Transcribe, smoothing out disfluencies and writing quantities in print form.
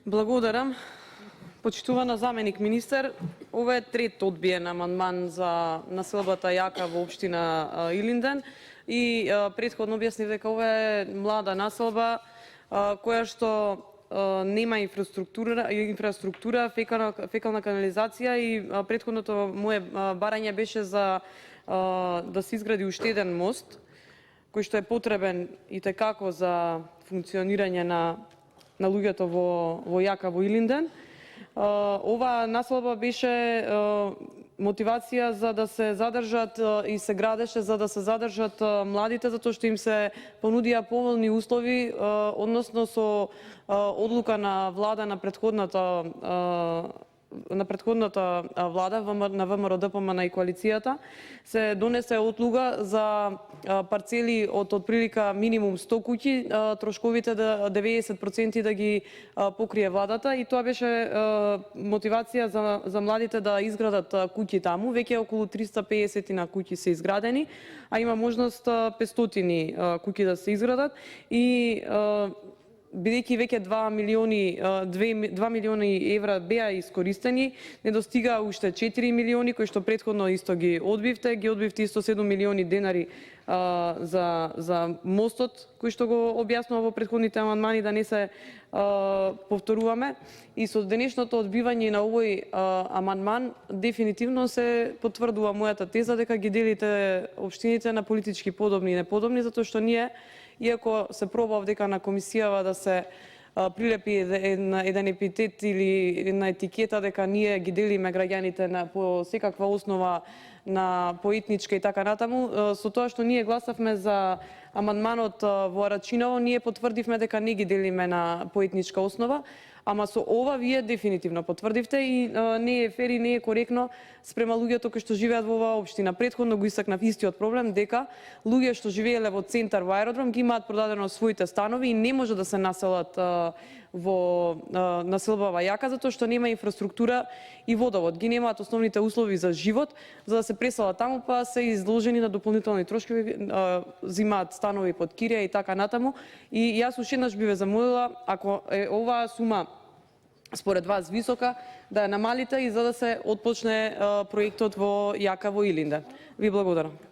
Благодарам. Почитувана заменик министер, ова е трет одбиен амандман за населбата Јака во општина Илинден и претходно објаснив дека ова е млада населба која што нема инфраструктура, фекална канализација и претходното мое барање беше за да се изгради уште еден мост кој што е потребен и текако за функционирање на луѓето во Јака во Илинден. Ова населба беше мотивација за да се задржат и се градеше за да се задржат младите, затоа што им се понудија поволни услови, односно со одлука на влада на предходната влада на ВМРО-ДПМН и коалицијата се донесе одлука за парцели од отприлика минимум 100 куќи, трошковите 90% да ги покрие владата и тоа беше мотивација за младите да изградат куќи таму. Веќе околу 350 на куќи се изградени, а има можност 500 куќи да се изградат и бидејќи веќе 2 милиони евра беа искористени, недостига уште 4 милиони кои што претходно исто ги одбивте исто 7 милиони денари за мостот кој што го објаснува во претходните амандмани, да не се повторуваме. И со денешното одбивање на овој амандман дефинитивно се потврдува мојата теза дека ги делите општините на политички подобни и неподобни, затоа што ние, иако се пробав дека на комисијава да се прилепи еден епитет или една етикета дека ние ги делиме граѓаните по секаква основа по етничка и така натаму, со тоа што ние гласавме за амандманот во Арачиново, ние потврдивме дека не ги делиме по етничка основа, ама со ова вие дефинитивно потврдивте и не е фер и не е коректно спрема луѓето кои што живеат во оваа општина. Претходно го истакнав истиот проблем дека луѓе што живееле во центар во аеродром ги имаат продадено своите станови и не може да се населат во населбава Јака затоа што нема инфраструктура и водовод. Ги немаат основните услови за живот, за да се преселат таму, па се изложени на дополнителни трошкови, зимаат станови под кирија и така натаму. И јас уште еднаш би ве замолила, ако е оваа сума според вас висока, да ја намалите и за да се отпочне проектот во Јака во Илинден. Ви благодарам.